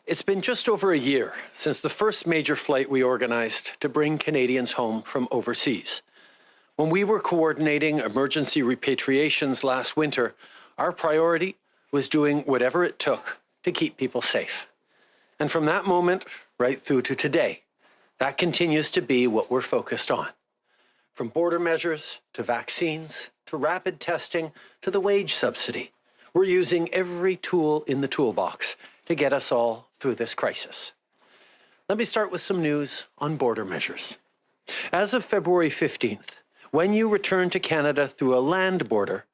It's been just over a year since the first major flight we organized to bring Canadians home from overseas. When we were coordinating emergency repatriations last winter, our priority was doing whatever it took to keep people safe. And from that moment right through to today, that continues to be what we're focused on. From border measures to vaccines to rapid testing to the wage subsidy, we're using every tool in the toolbox to get us all through this crisis. Let me start with some news on border measures. As of February 15th, when you return to Canada through a land border,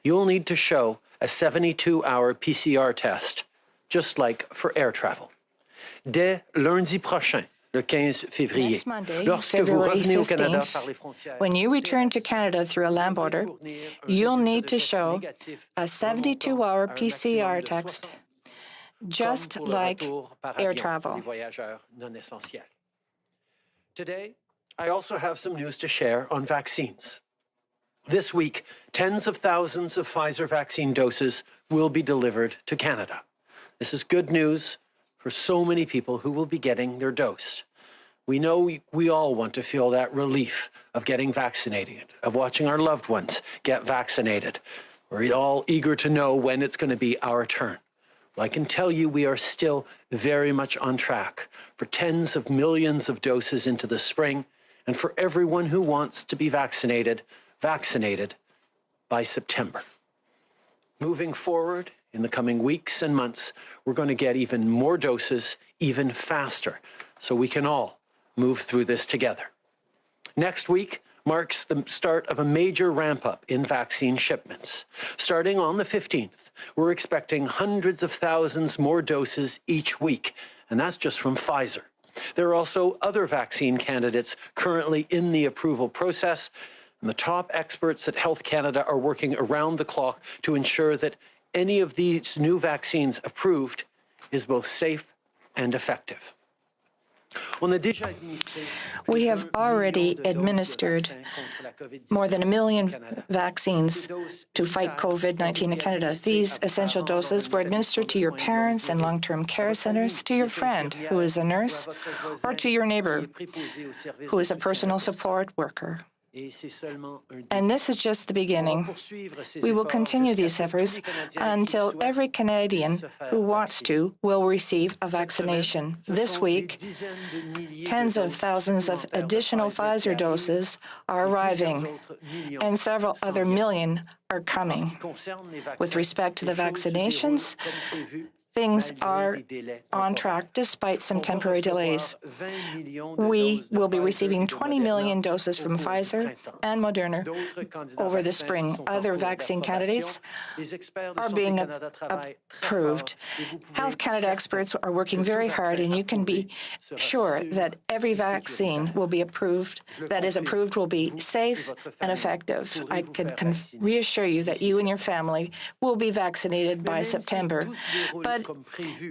you'll need to show a 72-hour PCR test, just like for air travel. Dès lundi prochain, le 15 février, next Monday, February 15th, when you return to Canada through a land border, you'll need to show a 72-hour PCR test, just like air travel. Today, I also have some news to share on vaccines. This week, tens of thousands of Pfizer vaccine doses will be delivered to Canada. This is good news for so many people who will be getting their dose. We know we all want to feel that relief of getting vaccinated, of watching our loved ones get vaccinated. We're all eager to know when it's going to be our turn. Well, I can tell you we are still very much on track for tens of millions of doses into the spring, and for everyone who wants to be vaccinated by September. Moving forward, in the coming weeks and months, we're going to get even more doses, even faster, so we can all move through this together. Next week marks the start of a major ramp-up in vaccine shipments. Starting on the 15th, we're expecting hundreds of thousands more doses each week, and that's just from Pfizer. There are also other vaccine candidates currently in the approval process, and the top experts at Health Canada are working around the clock to ensure that any of these new vaccines approved is both safe and effective. We have already administered more than 1 million vaccines to fight COVID-19 in Canada. These essential doses were administered to your parents in long-term care centers, to your friend who is a nurse, or to your neighbor who is a personal support worker. And this is just the beginning. We will continue these efforts until every Canadian who wants to will receive a vaccination. This week, tens of thousands of additional Pfizer doses are arriving, and several other million are coming. With respect to the vaccinations, things are on track despite some temporary delays. We will be receiving 20 million doses from Pfizer and Moderna over the spring. Other vaccine candidates are being approved. Health Canada experts are working very hard, and you can be sure that every vaccine will be approved, that is approved, will be safe and effective. I can reassure you that you and your family will be vaccinated by September. But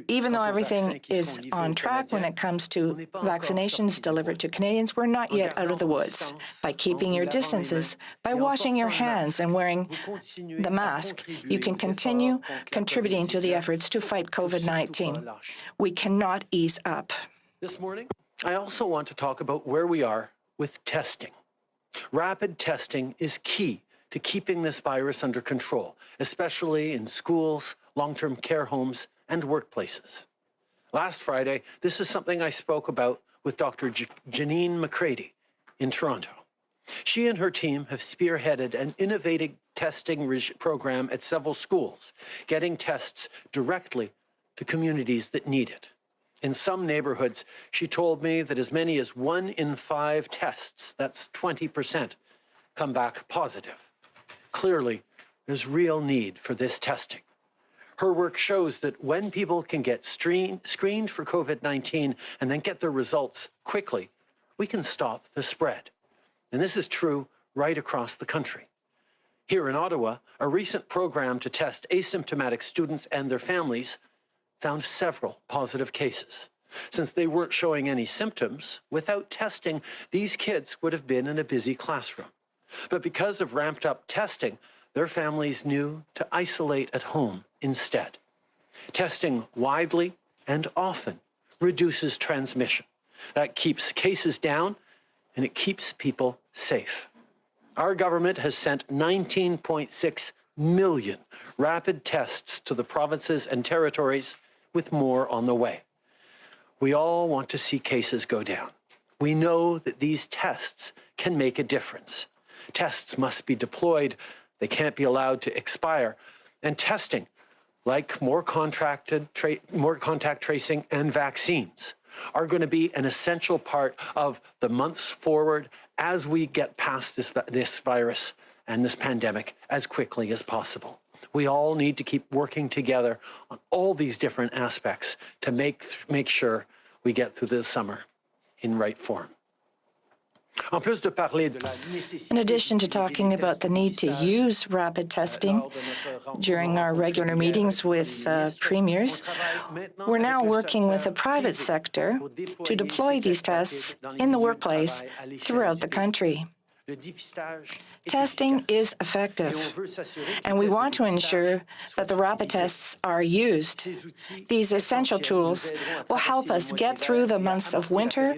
even though everything is on track when it comes to vaccinations delivered to Canadians, we're not yet out of the woods. By keeping your distances, by washing your hands and wearing the mask, you can continue contributing to the efforts to fight COVID-19. We cannot ease up. This morning, I also want to talk about where we are with testing. Rapid testing is key to keeping this virus under control, especially in schools, long-term care homes, and workplaces. Last Friday, this is something I spoke about with Dr. Janine McCready in Toronto. She and her team have spearheaded an innovative testing program at several schools, getting tests directly to communities that need it. In some neighborhoods, she told me that as many as 1 in 5 tests, that's 20%, come back positive. Clearly, there's real need for this testing. Her work shows that when people can get screened for COVID-19 and then get their results quickly, we can stop the spread. And this is true right across the country. Here in Ottawa, a recent program to test asymptomatic students and their families found several positive cases. Since they weren't showing any symptoms, without testing, these kids would have been in a busy classroom. But because of ramped up testing, their families knew to isolate at home instead. Testing widely and often reduces transmission. That keeps cases down and it keeps people safe. Our government has sent 19.6 million rapid tests to the provinces and territories, with more on the way. We all want to see cases go down. We know that these tests can make a difference. Tests must be deployed. They can't be allowed to expire. And testing, like more contact tracing and vaccines, are going to be an essential part of the months forward as we get past this virus and this pandemic as quickly as possible. We all need to keep working together on all these different aspects to make sure we get through the summer in right form. In addition to talking about the need to use rapid testing during our regular meetings with premiers, we're now working with the private sector to deploy these tests in the workplace throughout the country. Testing is effective, and we want to ensure that the rapid tests are used. These essential tools will help us get through the months of winter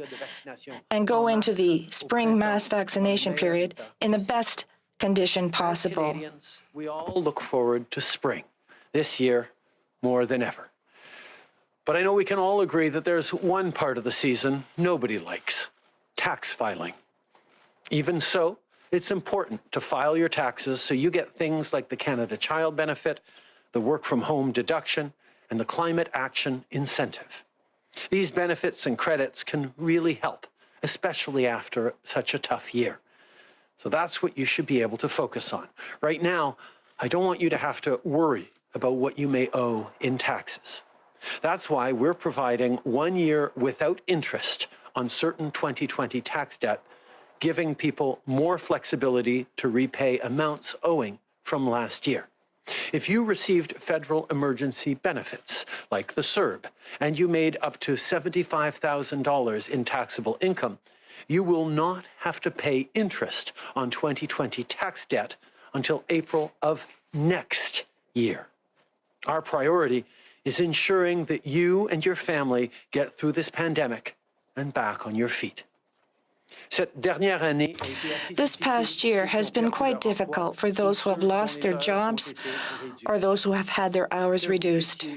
and go into the spring mass vaccination period in the best condition possible. We all look forward to spring this year more than ever. But I know we can all agree that there's one part of the season nobody likes: tax filing. Even so, it's important to file your taxes so you get things like the Canada Child Benefit, the Work From Home deduction, and the Climate Action Incentive. These benefits and credits can really help, especially after such a tough year. So that's what you should be able to focus on. Right now, I don't want you to have to worry about what you may owe in taxes. That's why we're providing 1 year without interest on certain 2020 tax debt, giving people more flexibility to repay amounts owing from last year. If you received federal emergency benefits, like the CERB, and you made up to $75,000 in taxable income, you will not have to pay interest on 2020 tax debt until April of next year. Our priority is ensuring that you and your family get through this pandemic and back on your feet. This past year has been quite difficult for those who have lost their jobs or those who have had their hours reduced.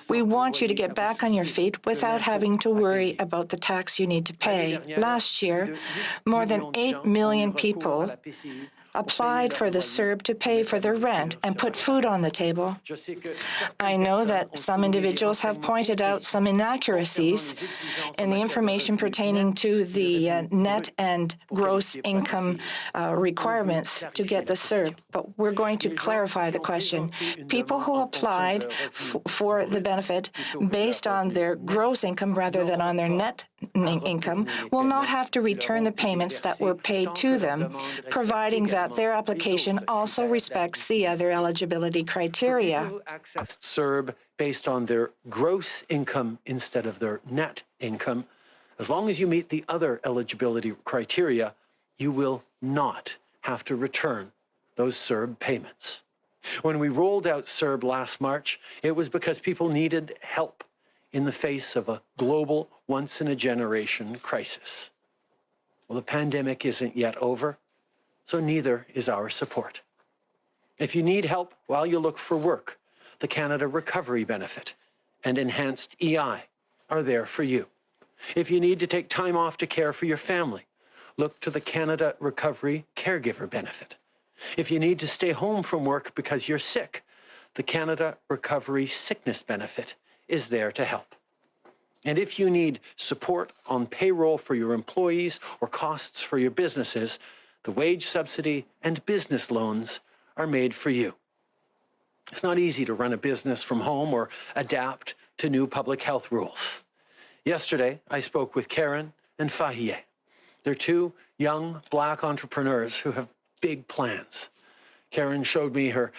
We want you to get back on your feet without having to worry about the tax you need to pay. Last year, more than 8 million people applied for the CERB to pay for their rent and put food on the table. I know that some individuals have pointed out some inaccuracies in the information pertaining to the net and gross income requirements to get the CERB, but we're going to clarify the question. People who applied for the benefit based on their gross income rather than on their net income will not have to return the payments that were paid to them, providing that their application also respects the other eligibility criteria. People who access CERB based on their gross income instead of their net income, as long as you meet the other eligibility criteria, you will not have to return those CERB payments. When we rolled out CERB last March, it was because people needed help in the face of a global, once-in-a-generation crisis. Well, the pandemic isn't yet over, so neither is our support. If you need help while you look for work, the Canada Recovery Benefit and Enhanced EI are there for you. If you need to take time off to care for your family, look to the Canada Recovery Caregiver Benefit. If you need to stay home from work because you're sick, the Canada Recovery Sickness Benefit is there to help. And if you need support on payroll for your employees or costs for your businesses, the wage subsidy and business loans are made for you. It's not easy to run a business from home or adapt to new public health rules. Yesterday, I spoke with Karen and Fahie. They're two young Black entrepreneurs who have big plans. Karen showed me her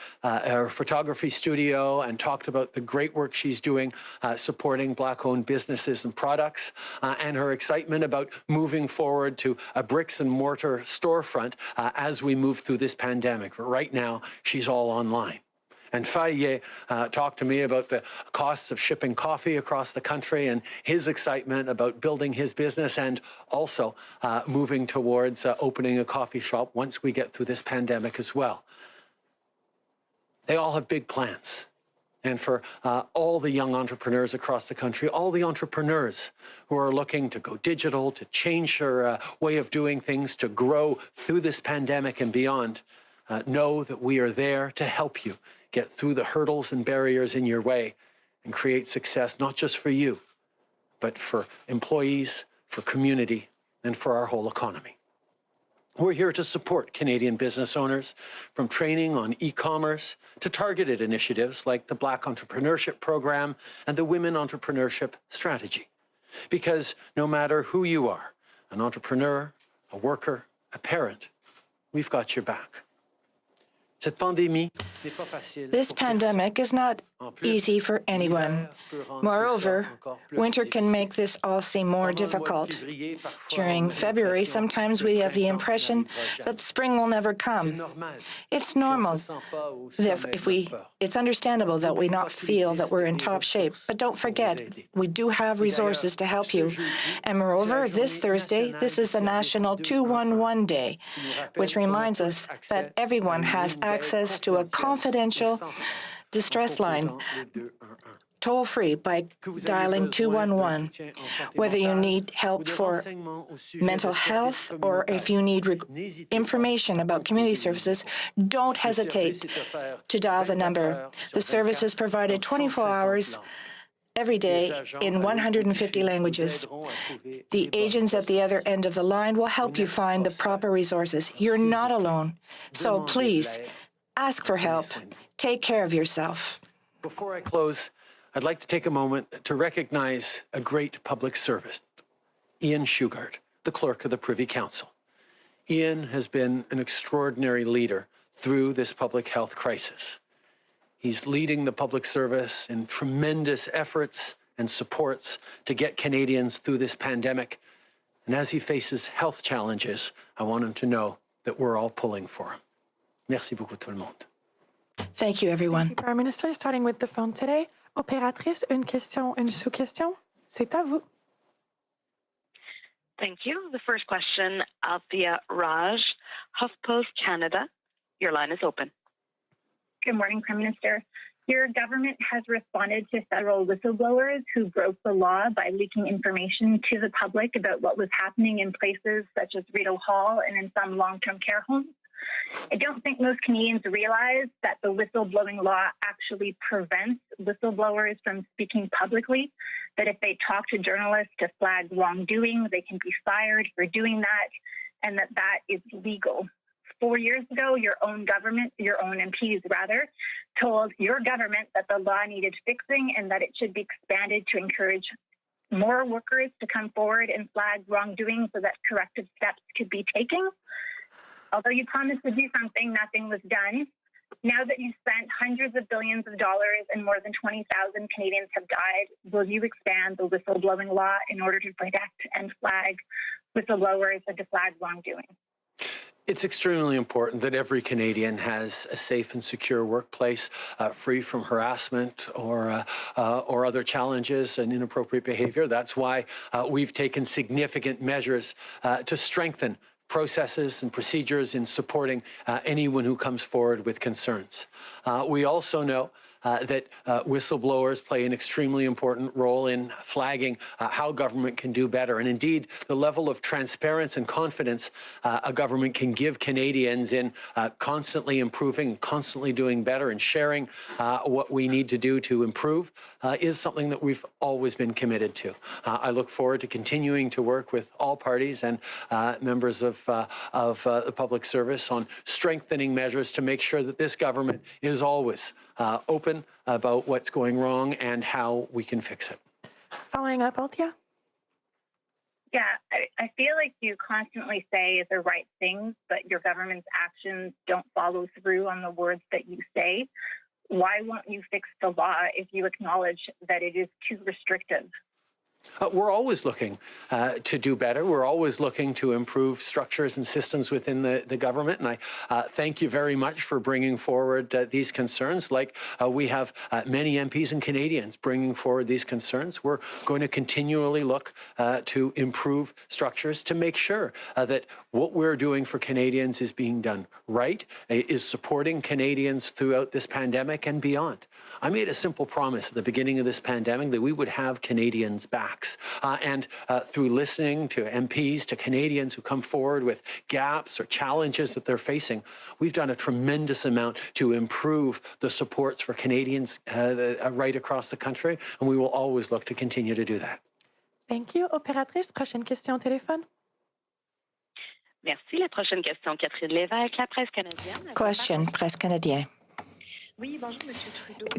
photography studio and talked about the great work she's doing supporting Black-owned businesses and products, and her excitement about moving forward to a bricks and mortar storefront as we move through this pandemic. Right now, she's all online. And Faye talked to me about the costs of shipping coffee across the country and his excitement about building his business and also moving towards opening a coffee shop once we get through this pandemic as well. They all have big plans. And for all the young entrepreneurs across the country, all the entrepreneurs who are looking to go digital, to change their way of doing things, to grow through this pandemic and beyond, know that we are there to help you get through the hurdles and barriers in your way and create success, not just for you, but for employees, for community, and for our whole economy. We're here to support Canadian business owners, from training on e-commerce to targeted initiatives like the Black Entrepreneurship Program and the Women Entrepreneurship Strategy. Because no matter who you are, an entrepreneur, a worker, a parent, we've got your back. This pandemic is not easy for anyone. Moreover, winter can make this all seem more difficult. During February, sometimes we have the impression that spring will never come. It's normal. It's understandable that we not feel that we're in top shape, but don't forget, we do have resources to help you. And moreover, this Thursday, this is the National 211 Day, which reminds us that everyone has access to a confidential distress line, toll-free by dialing 211. Whether you need help for mental health or if you need information about community services, don't hesitate to dial the number. The service is provided 24 hours every day in 150 languages. The agents at the other end of the line will help you find the proper resources. You're not alone. So please, ask for help. Take care of yourself. Before I close, I'd like to take a moment to recognize a great public servant, Ian Shugart, the clerk of the Privy Council. Ian has been an extraordinary leader through this public health crisis. He's leading the public service in tremendous efforts and supports to get Canadians through this pandemic. And as he faces health challenges, I want him to know that we're all pulling for him. Merci beaucoup tout le monde. Thank you, everyone. Thank you, Prime Minister. Starting with the phone today. Opératrice, une question, une sous-question. C'est à vous. Thank you. The first question, Althea Raj, HuffPost Canada. Your line is open. Good morning, Prime Minister. Your government has responded to federal whistleblowers who broke the law by leaking information to the public about what was happening in places such as Rideau Hall and in some long-term care homes. I don't think most Canadians realize that the whistleblowing law actually prevents whistleblowers from speaking publicly, that if they talk to journalists to flag wrongdoing, they can be fired for doing that, and that that is legal. 4 years ago, your own government, your own MPs rather, told your government that the law needed fixing and that it should be expanded to encourage more workers to come forward and flag wrongdoing so that corrective steps could be taken. Although you promised to do something, nothing was done. Now that you've spent hundreds of billions of dollars and more than 20,000 Canadians have died, will you expand the whistleblowing law in order to protect and flag whistleblowers and to flag wrongdoing? It's extremely important that every Canadian has a safe and secure workplace, free from harassment or other challenges and inappropriate behavior. That's why we've taken significant measures to strengthen processes and procedures in supporting anyone who comes forward with concerns. We also know that whistleblowers play an extremely important role in flagging how government can do better. And indeed, the level of transparency and confidence a government can give Canadians in constantly improving, constantly doing better and sharing what we need to do to improve is something that we've always been committed to. I look forward to continuing to work with all parties and members of the public service on strengthening measures to make sure that this government is always open about what's going wrong and how we can fix it. Following up, Althea? Yeah, I feel like you constantly say the right things, but your government's actions don't follow through on the words that you say. Why won't you fix the law if you acknowledge that it is too restrictive? We're always looking to do better. We're always looking to improve structures and systems within the government. And I thank you very much for bringing forward these concerns. Like we have many MPs and Canadians bringing forward these concerns. We're going to continually look to improve structures to make sure that what we're doing for Canadians is being done right, is supporting Canadians throughout this pandemic and beyond. I made a simple promise at the beginning of this pandemic that we would have Canadians' backs. And through listening to MPs, to Canadians who come forward with gaps or challenges that they're facing, we've done a tremendous amount to improve the supports for Canadians right across the country. And we will always look to continue to do that. Thank you. Opératrice, prochaine question au téléphone. Merci. La prochaine question, Catherine Lévesque, La Presse canadienne. Question, Presse Canadienne.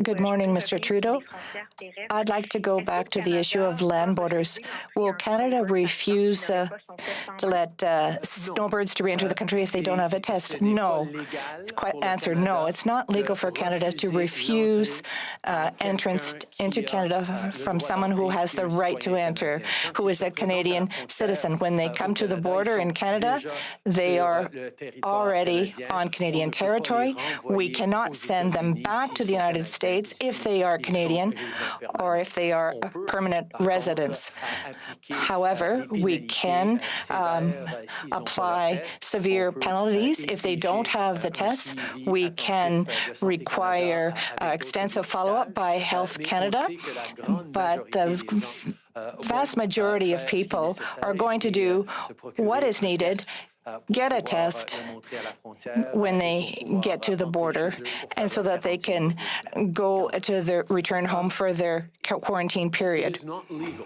Good morning, Mr. Trudeau. I'd like to go back to the issue of land borders. Will Canada refuse to let snowbirds to re-enter the country if they don't have a test? No. Answer, no. It's not legal for Canada to refuse entrance into Canada from someone who has the right to enter, who is a Canadian citizen. When they come to the border in Canada, they are already on Canadian territory. We cannot send them back to the United States if they are Canadian or if they are permanent residents. However, we can apply severe penalties if they don't have the test. We can require extensive follow-up by Health Canada, but the vast majority of people are going to do what is needed, get a test when they get to the border, and so that they can go to their return home for their quarantine period. It is not legal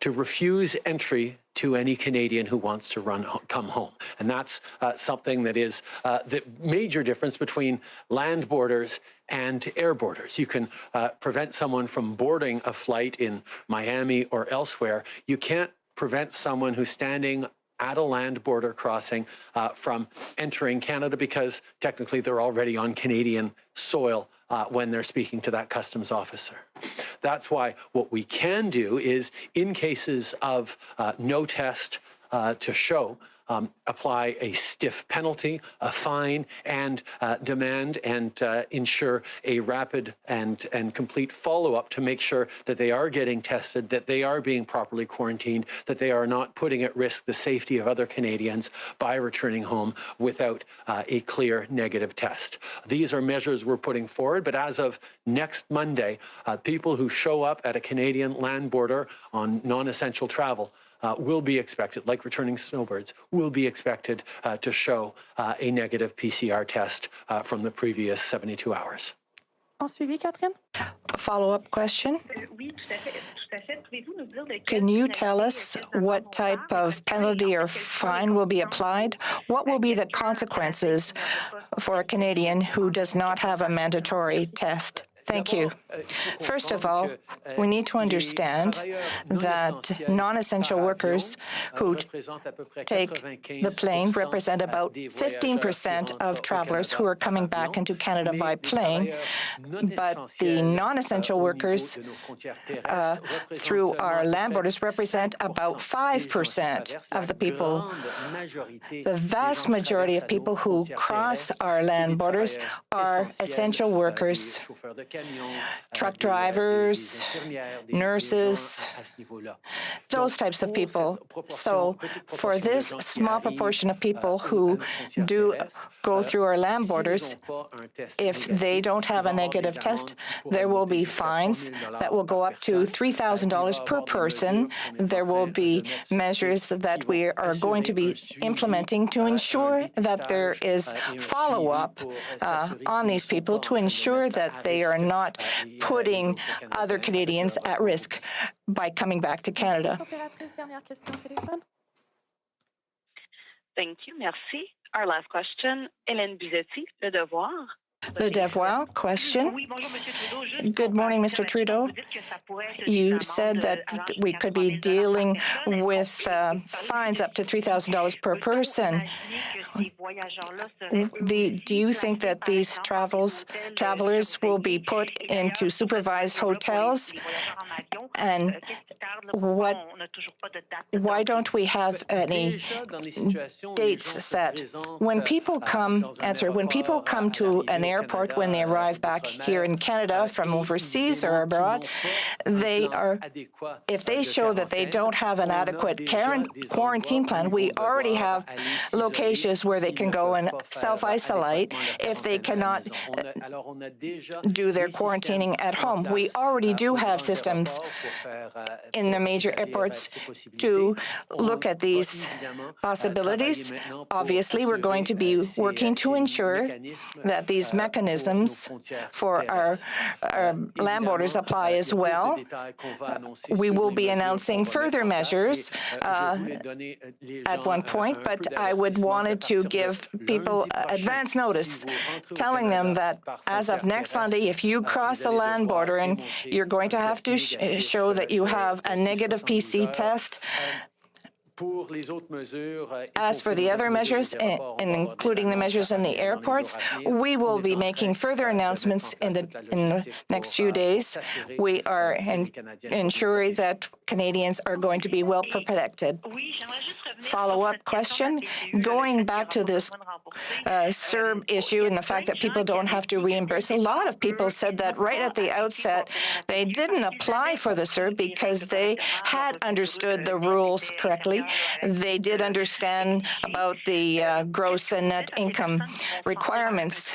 to refuse entry to any Canadian who wants to come home. And that's something that is the major difference between land borders and air borders. You can prevent someone from boarding a flight in Miami or elsewhere. You can't prevent someone who's standing at a land border crossing from entering Canada because technically they're already on Canadian soil when they're speaking to that customs officer. That's why what we can do is, in cases of no test to show, apply a stiff penalty, a fine, and demand and ensure a rapid and complete follow-up to make sure that they are getting tested, that they are being properly quarantined, that they are not putting at risk the safety of other Canadians by returning home without a clear negative test. These are measures we're putting forward, but as of next Monday, people who show up at a Canadian land border on non-essential travel will be expected, like returning snowbirds, will be expected to show a negative PCR test from the previous 72 hours. En suivi, Catherine? Follow-up question. Can you tell us what type of penalty or fine will be applied? What will be the consequences for a Canadian who does not have a mandatory test? Thank you. First of all, we need to understand that non-essential workers who take the plane represent about 15% of travelers who are coming back into Canada by plane, but the non-essential workers through our land borders represent about 5% of the people. The vast majority of people who cross our land borders are essential workers, truck drivers, nurses, those types of people. So for this small proportion of people who do go through our land borders, if they don't have a negative test, there will be fines that will go up to $3,000 per person. There will be measures that we are going to be implementing to ensure that there is follow-up on these people, to ensure that they are not putting other Canadians at risk by coming back to Canada. Thank you. Merci. Our last question, Hélène Buzetti, Le Devoir. Le Devoir, question. Good morning, Mr. Trudeau. You said that we could be dealing with fines up to $3,000 per person. Do you think that these travelers will be put into supervised hotels? And why don't we have any dates set? When people come to an airport when they arrive back here in Canada from overseas or abroad, if they show that they don't have an adequate quarantine plan, we already have locations where they can go and self-isolate if they cannot do their quarantining at home. We already do have systems in the major airports to look at these possibilities. Obviously, we're going to be working to ensure that these mechanisms for our land borders apply as well. We will be announcing further measures at one point, but I would wanted to give people advance notice, telling them that as of next Sunday, if you cross a land border and you're going to have to show that you have a negative PC test. As for the other measures, and including the measures in the airports, we will be making further announcements in the next few days. We are ensuring that Canadians are going to be well protected. Follow-up question. Going back to this CERB issue and the fact that people don't have to reimburse, a lot of people said that right at the outset they didn't apply for the CERB because they had understood the rules correctly. They did understand about the gross and net income requirements.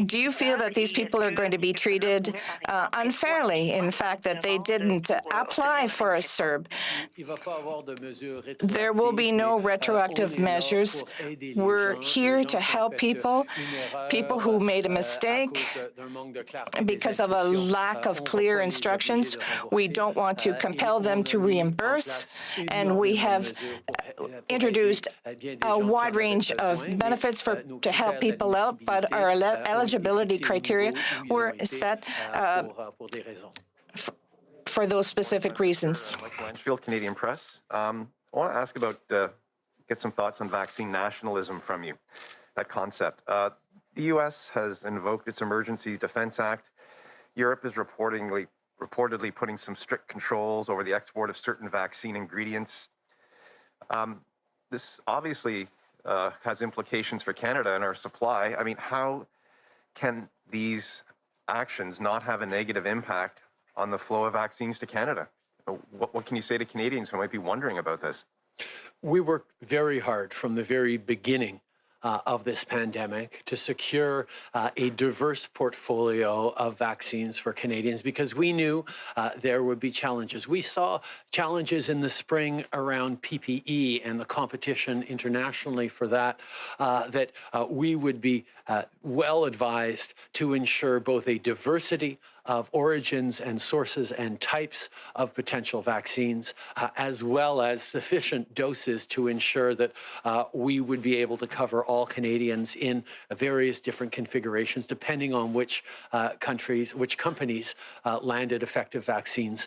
Do you feel that these people are going to be treated unfairly, in fact, that they didn't apply for a CERB? There will be no retroactive measures. We're here to help people who made a mistake because of a lack of clear instructions. We don't want to compel them to reimburse, and we have introduced a wide range of benefits to help people out, but our eligibility criteria were set for those specific reasons. Mike Blanchfield, Canadian Press. I want to ask about, get some thoughts on vaccine nationalism from you, that concept. The U.S. has invoked its Emergency Defense Act. Europe is reportedly putting some strict controls over the export of certain vaccine ingredients. This obviously has implications for Canada and our supply. I mean, how can these actions not have a negative impact on the flow of vaccines to Canada? What can you say to Canadians who might be wondering about this? We worked very hard from the very beginning of this pandemic to secure a diverse portfolio of vaccines for Canadians because we knew there would be challenges. We saw challenges in the spring around PPE and the competition internationally for that, we would be well advised to ensure both a diversity of origins and sources and types of potential vaccines, as well as sufficient doses to ensure that we would be able to cover all Canadians in various different configurations, depending on which companies landed effective vaccines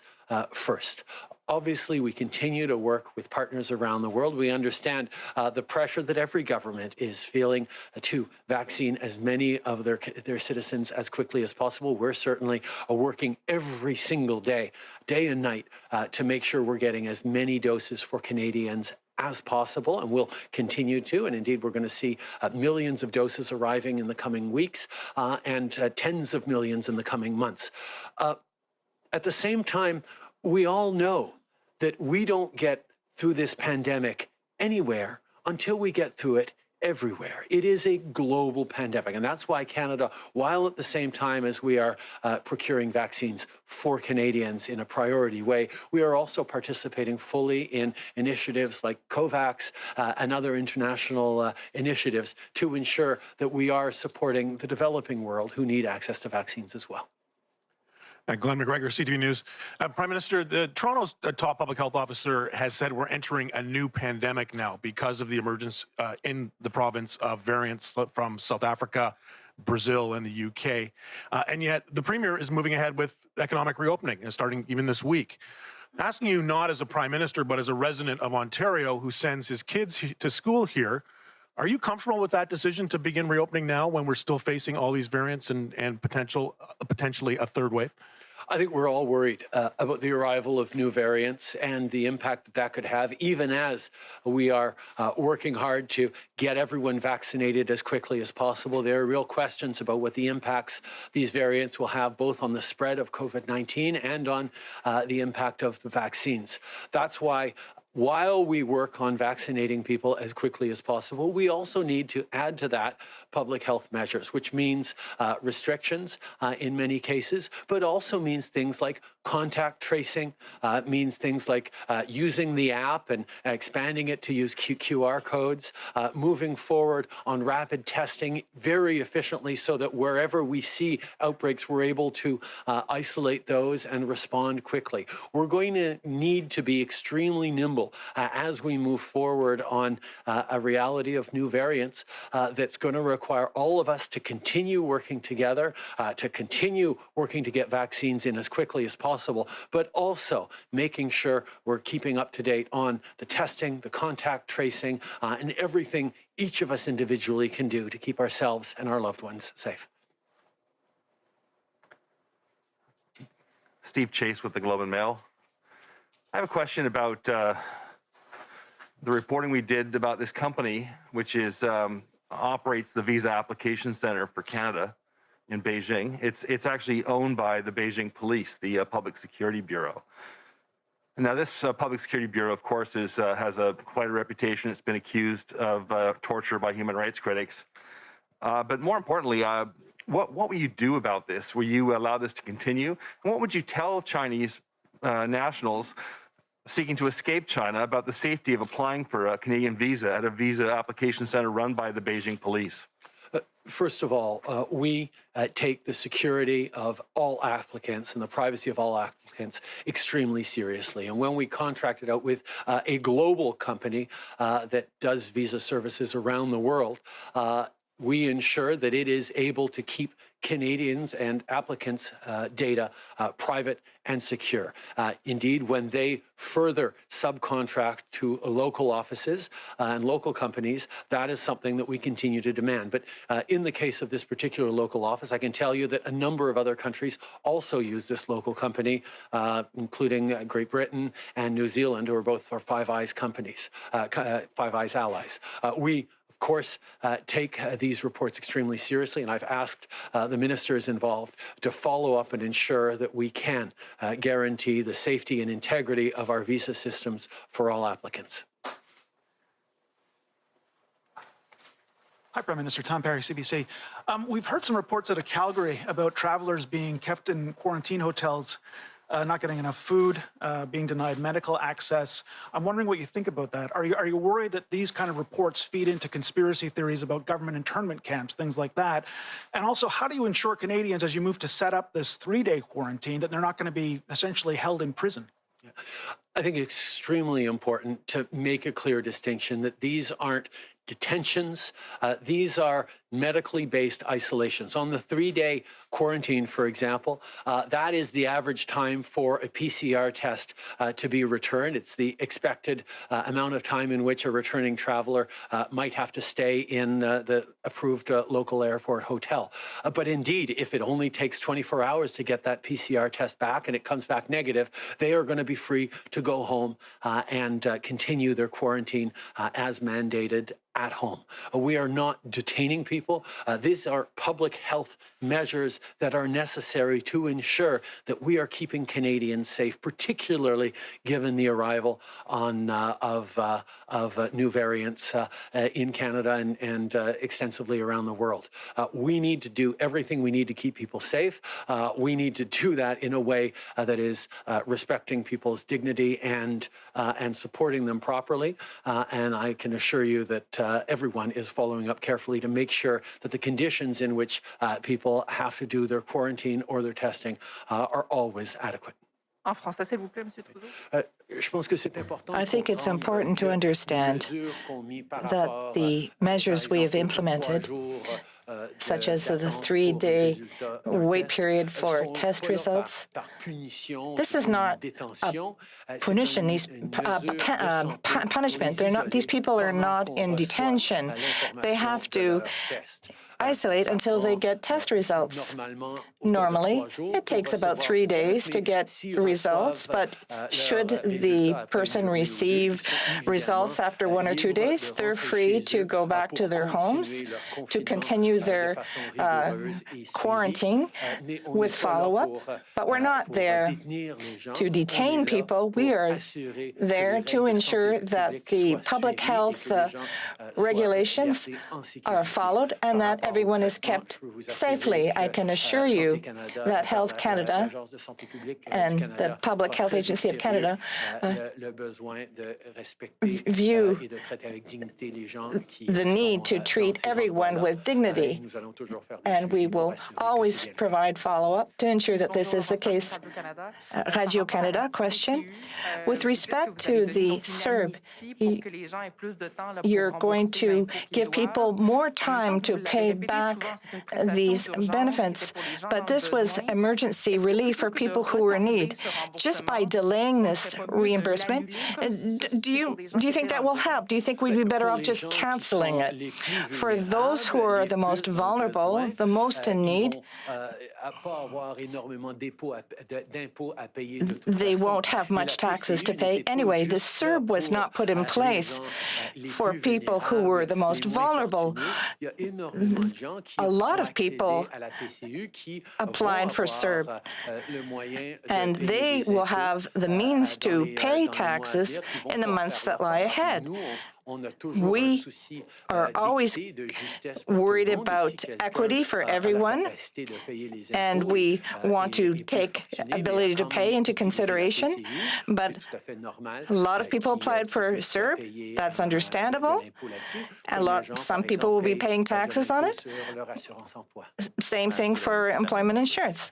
first. Obviously, we continue to work with partners around the world. We understand the pressure that every government is feeling to vaccine as many of their citizens as quickly as possible. We're certainly working every single day and night, to make sure we're getting as many doses for Canadians as possible, and we'll continue to. And indeed, we're going to see millions of doses arriving in the coming weeks and tens of millions in the coming months. At the same time, we all know that we don't get through this pandemic anywhere until we get through it everywhere. It is a global pandemic, and that's why Canada, while at the same time as we are procuring vaccines for Canadians in a priority way, we are also participating fully in initiatives like COVAX and other international initiatives to ensure that we are supporting the developing world who need access to vaccines as well. Glenn McGregor, CTV News. Prime Minister, Toronto's top public health officer has said we're entering a new pandemic now because of the emergence in the province of variants from South Africa Brazil, and the UK. And yet the Premier is moving ahead with economic reopening, starting even this week. Asking you not as a Prime Minister, but as a resident of Ontario who sends his kids to school here, are you comfortable with that decision to begin reopening now when we're still facing all these variants and potentially a third wave? I think we're all worried about the arrival of new variants and the impact that that could have, even as we are working hard to get everyone vaccinated as quickly as possible. There are real questions about what the impacts these variants will have both on the spread of COVID-19 and on the impact of the vaccines. That's why while we work on vaccinating people as quickly as possible, we also need to add to that public health measures, which means restrictions in many cases, but also means things like contact tracing, means things like using the app and expanding it to use QR codes, moving forward on rapid testing very efficiently so that wherever we see outbreaks, we're able to isolate those and respond quickly. We're going to need to be extremely nimble as we move forward on a reality of new variants that's going to require all of us to continue working together, to continue working to get vaccines in as quickly as possible, but also making sure we're keeping up to date on the testing, the contact tracing, and everything each of us individually can do to keep ourselves and our loved ones safe. Steve Chase with the Globe and Mail. I have a question about the reporting we did about this company, which is operates the Visa Application Center for Canada in Beijing. It's actually owned by the Beijing Police, the Public Security Bureau. And now this Public Security Bureau, of course, has quite a reputation. It's been accused of torture by human rights critics. But more importantly, what will you do about this? Will you allow this to continue? And what would you tell Chinese nationals seeking to escape China about the safety of applying for a Canadian visa at a visa application center run by the Beijing Police? First of all, we take the security of all applicants and the privacy of all applicants extremely seriously. And when we contracted out with a global company that does visa services around the world, we ensure that it is able to keep Canadians and applicants' data private and secure. Indeed, when they further subcontract to local offices and local companies, that is something that we continue to demand. But in the case of this particular local office, I can tell you that a number of other countries also use this local company, including Great Britain and New Zealand, who are both our Five Eyes companies, Five Eyes allies. We of course, take these reports extremely seriously, and I've asked the ministers involved to follow up and ensure that we can guarantee the safety and integrity of our visa systems for all applicants. Hi, Prime Minister. Tom Perry, CBC. We've heard some reports out of Calgary about travelers being kept in quarantine hotels, not getting enough food, being denied medical access. I'm wondering what you think about that. Are you worried that these kind of reports feed into conspiracy theories about government internment camps, things like that? And also, how do you ensure Canadians, as you move to set up this 3-day quarantine, that they're not going to be essentially held in prison? I think it's extremely important to make a clear distinction that these aren't detentions. These are medically based isolations. On the 3-day quarantine, for example, that is the average time for a PCR test to be returned. It's the expected amount of time in which a returning traveler might have to stay in the approved local airport hotel. But indeed, if it only takes 24 hours to get that PCR test back and it comes back negative, they are going to be free to go home and continue their quarantine as mandated at home. We are not detaining people. These are public health measures that are necessary to ensure that we are keeping Canadians safe, particularly given the arrival of new variants in Canada and extensively around the world. We need to do everything we need to keep people safe. We need to do that in a way that is respecting people's dignity and supporting them properly. And I can assure you that everyone is following up carefully to make sure that the conditions in which people have to do their quarantine or their testing are always adequate. En français, s'il vous plaît, Monsieur Trudeau. I think it's important to understand that the measures we have implemented such as the 3-day wait period for test results. This is not a punition, punishment. These people are not in detention. They have to isolate until they get test results. Normally, it takes about 3 days to get results, but should the person receive results after 1 or 2 days, they're free to go back to their homes to continue their quarantine with follow-up. But we're not there to detain people. We are there to ensure that the public health regulations are followed and that everyone is kept safely. I can assure you that Health Canada and the Public Health Agency of Canada view the need to treat everyone with dignity, and we will always provide follow-up to ensure that this is the case. Radio-Canada question. With respect to the CERB, you're going to give people more time to pay back these benefits, but this was emergency relief for people who were in need. Just by delaying this reimbursement, do you think that will help? Do you think we'd be better off just canceling it? For those who are the most vulnerable, the most in need, they won't have much taxes to pay anyway. The CERB was not put in place for people who were the most vulnerable. A lot of people applied for CERB, and they will have the means to pay taxes in the months that lie ahead. We are always worried about equity for everyone, and we want to take ability to pay into consideration. But a lot of people applied for CERB. That's understandable. Some people will be paying taxes on it. Same thing for employment insurance.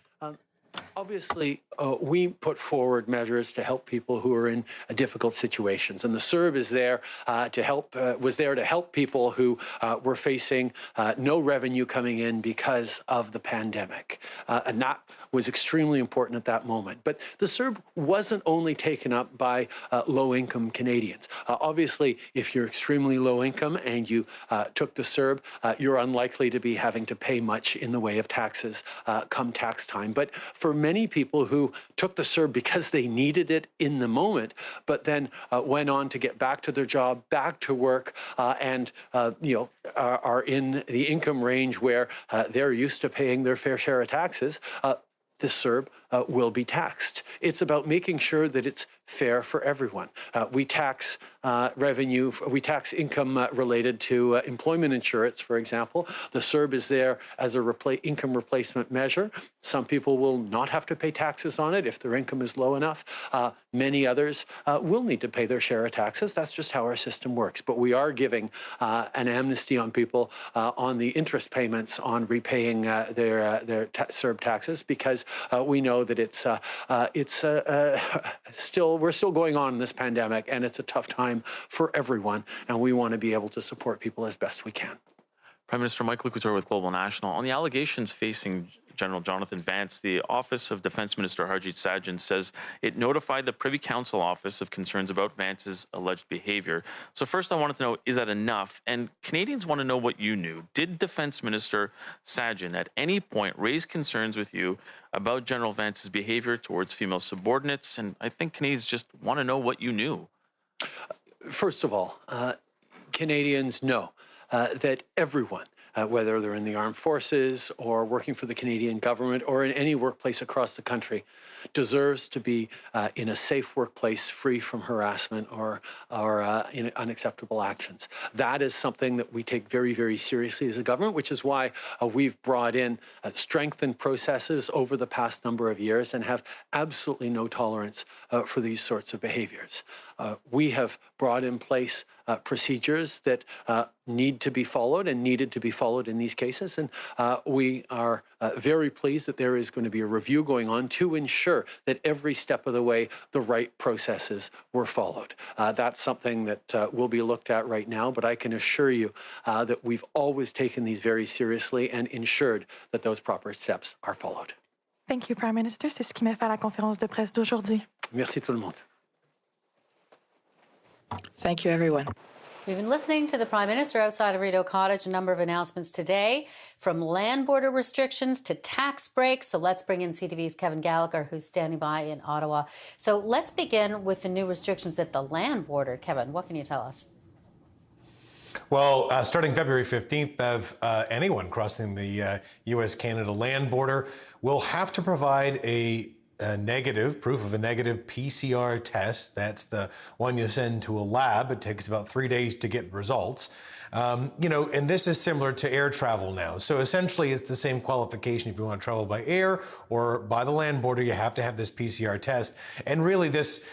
Obviously, we put forward measures to help people who are in difficult situations, and the CERB is there to help. Was there to help people who were facing no revenue coming in because of the pandemic, and that was extremely important at that moment. But the CERB wasn't only taken up by low-income Canadians. Obviously, if you're extremely low income and you took the CERB, you're unlikely to be having to pay much in the way of taxes come tax time. But for many people who took the CERB because they needed it in the moment, but then went on to get back to their job, back to work, and are in the income range where they're used to paying their fair share of taxes, the CERB will be taxed. It's about making sure that it's fair for everyone. We tax revenue, we tax income related to employment insurance, for example. The CERB is there as a income replacement measure. Some people will not have to pay taxes on it if their income is low enough. Many others will need to pay their share of taxes. That's just how our system works. But we are giving an amnesty on people on the interest payments on repaying their CERB taxes, because we know that we're still going on in this pandemic, and it's a tough time for everyone, and we want to be able to support people as best we can. Prime Minister Mike Couture with Global National. On the allegations facing General Jonathan Vance, the Office of Defense Minister Harjit Sajjan says it notified the Privy Council office of concerns about Vance's alleged behavior. So first, I wanted to know, is that enough? And Canadians want to know what you knew. Did Defense Minister Sajjan at any point raise concerns with you about General Vance's behavior towards female subordinates? And I think Canadians just want to know what you knew. First of all, Canadians know that everyone, whether they're in the armed forces or working for the Canadian government or in any workplace across the country, deserves to be in a safe workplace free from harassment or in unacceptable actions. That is something that we take very, very seriously as a government, which is why we've brought in strengthened processes over the past number of years and have absolutely no tolerance for these sorts of behaviors. We have brought in place procedures that need to be followed and needed to be followed in these cases. And we are very pleased that there is going to be a review going on to ensure that every step of the way the right processes were followed. That's something that will be looked at right now, but I can assure you that we've always taken these very seriously and ensured that those proper steps are followed. Thank you, Prime Minister. C'est ce qui met fin à la conférence de presse d'aujourd'hui. Merci tout le monde. Thank you, everyone. We've been listening to the Prime Minister outside of Rideau Cottage. A number of announcements today, from land border restrictions to tax breaks. So let's bring in CTV's Kevin Gallagher, who's standing by in Ottawa. So let's begin with the new restrictions at the land border. Kevin, what can you tell us? Well, starting February 15th, Bev, anyone crossing the U.S.-Canada land border will have to provide a negative, proof of a negative PCR test. That's the one you send to a lab. It takes about 3 days to get results. And this is similar to air travel now. So essentially, it's the same qualification. If you want to travel by air or by the land border, you have to have this PCR test. And really, this